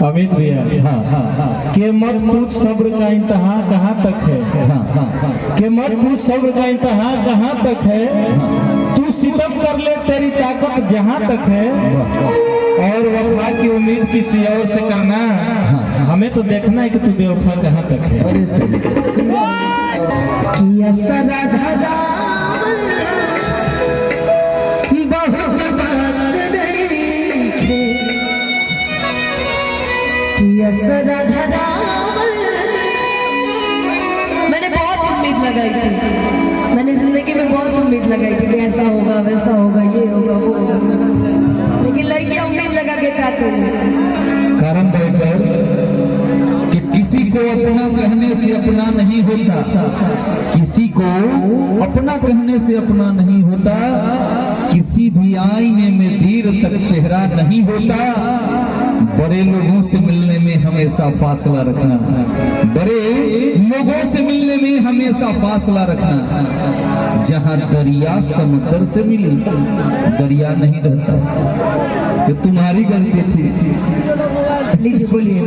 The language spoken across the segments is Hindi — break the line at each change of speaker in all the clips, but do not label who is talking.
अमित भैया, के मत पूछ सब्र का इंतहा कहाँ तक है। के मत पूछ सब्र का इंतहा कहाँ तक है। तू सितम कर ले तेरी ताकत जहाँ तक है। और वफा की उम्मीद किसी और से करना, हमें तो देखना है कि तू बेवफा कहाँ तक है।
मैंने बहुत उम्मीद लगाई थी, मैंने जिंदगी में बहुत उम्मीद लगाई थी कि ऐसा होगा वैसा होगा ये होगा वो होगा, लेकिन लड़कियां उम्मीद लगा के खाते
कारण देकर कि किसी को अपना कहने से अपना नहीं होता, किसी को अपना कहने से अपना नहीं होता, किसी भी आईने में देर तक चेहरा नहीं होता। बड़े लोगों से मिलने में हमेशा फासला रखना, बड़े लोगों से मिलने में हमेशा फासला रखना। जहां दरिया समुद्र से मिले दरिया नहीं रहता। ये तुम्हारी गलती थी।
लीजिए बोलिए।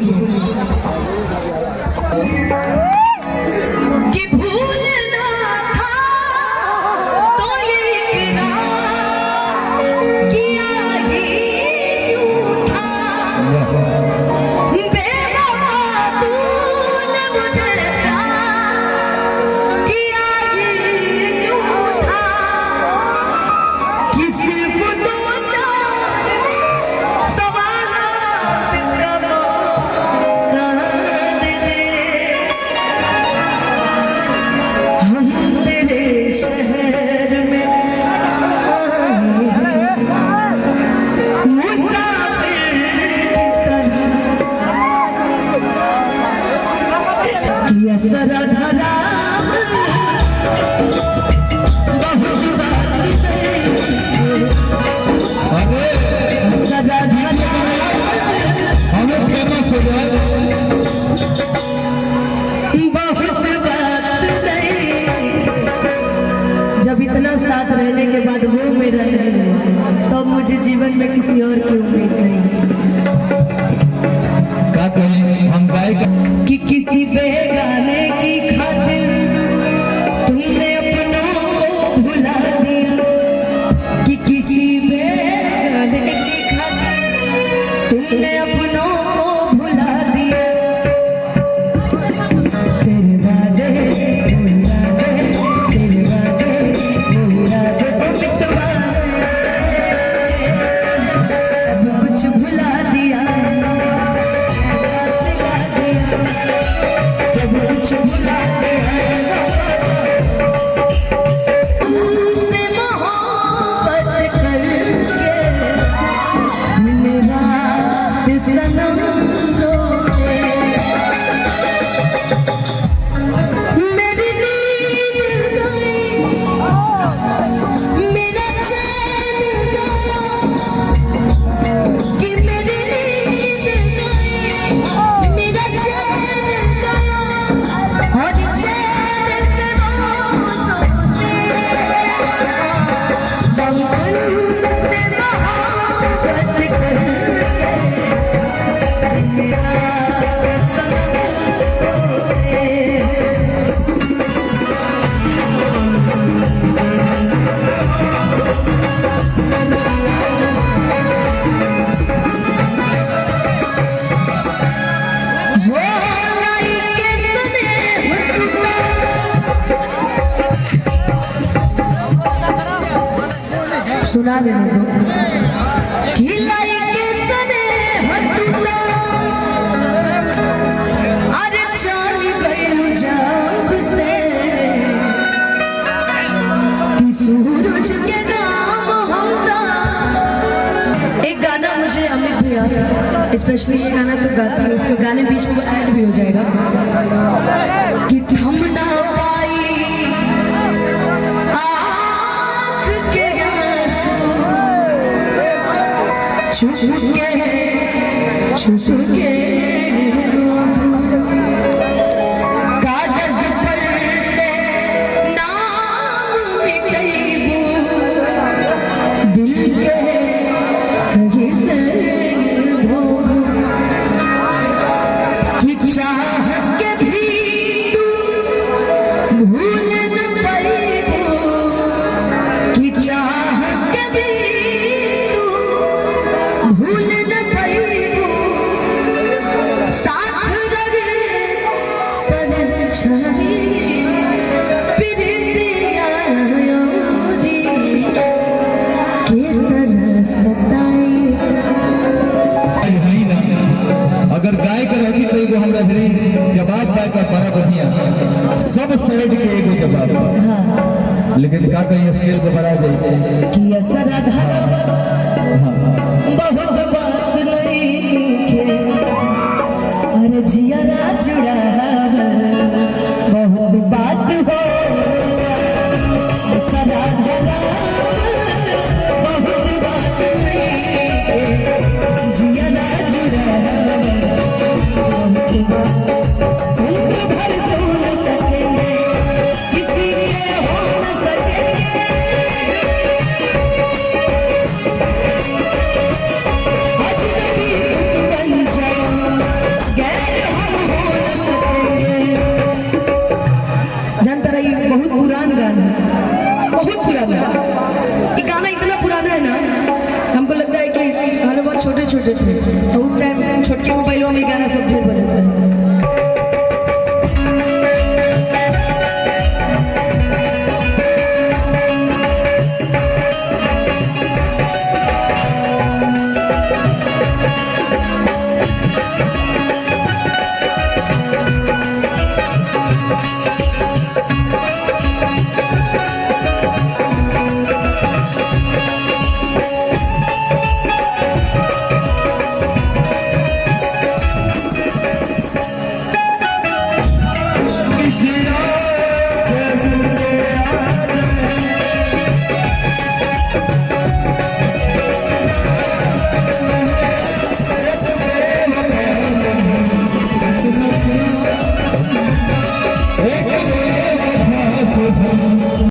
कि भूलना था तो ये इकरार किया ही क्यों था। बेवफा तूने मुझे प्यार किया ही क्यों था। कि सिर्फ दो चार सवालात का मौका दे दे। हम तेरे शहर में मुसाफिर की तरह कि असर धरा बहुत बात सजा धरा
हमें फेमस हो जाए।
बहुत बात नहीं। जब इतना साथ रहने के बाद वो मेरा नहीं हुआ, तो मुझे जीवन में किसी और की उम्मीद नहीं।
क्या कहें हम गाय
कि किसी बेगाने की खातिर तुमने अपनों को भुला दिया। कि किसी बेगाने की खातिर तुमने अपनों को भुला दिया। तेरे वादे तेरे वादे तो मिटवा गए। सब कुछ भुला दिया, सब कुछ भुला दिया। तुमसे मोहब्बत करके मेरा सनम रोए। मेरी नींद गई, मेरा चैन गया। कि मेरी नींद गई, मेरा चैन गया। और चैन से वो सोते बंधन से मोहब्बत करके मेरा सनम रोए। वो लाई के स्नेह टूटा। सुना देने दो। कि लाई के स्नेह टूटा, अरे चल गई जब से। कि सूरज के नाम हमदा। एक गाना मुझे अमित भैया स्पेशली ये गाना तो गाती है, उसमें गाने बीच में ऐड भी हो जाएगा। कि थम ना पाई आँख के आंसू, छुप के कागज पर से नाम मिटाइबू। दिल के कहीं से भो
लहरी जवाब पाकर बड़ा बढ़िया सब साइड के एगो जवाब बा।
हाँ
लेकिन का कहीं स्केल को बढ़ा दे
कि असर आधार बहुत बात नहीं लिखे अरे जिया जुड़ा बहुत बात हो असर आधार बहुत बात नहीं लिखे जिया जुड़ा बहुत बात उनके भर सो न सकेंगे किसी के हो न सकेंगे अजनबी बन जाओ गैर हम हो न सकेंगे। जानता रही बहुत पुराना गाना है बहुत पुराना ये गाना इतना पुराना है ना हमको लगता है कि हम लोग बहुत छोटे छोटे थे तो उस टाइम छोटे मोबाइलों में गाना सब थे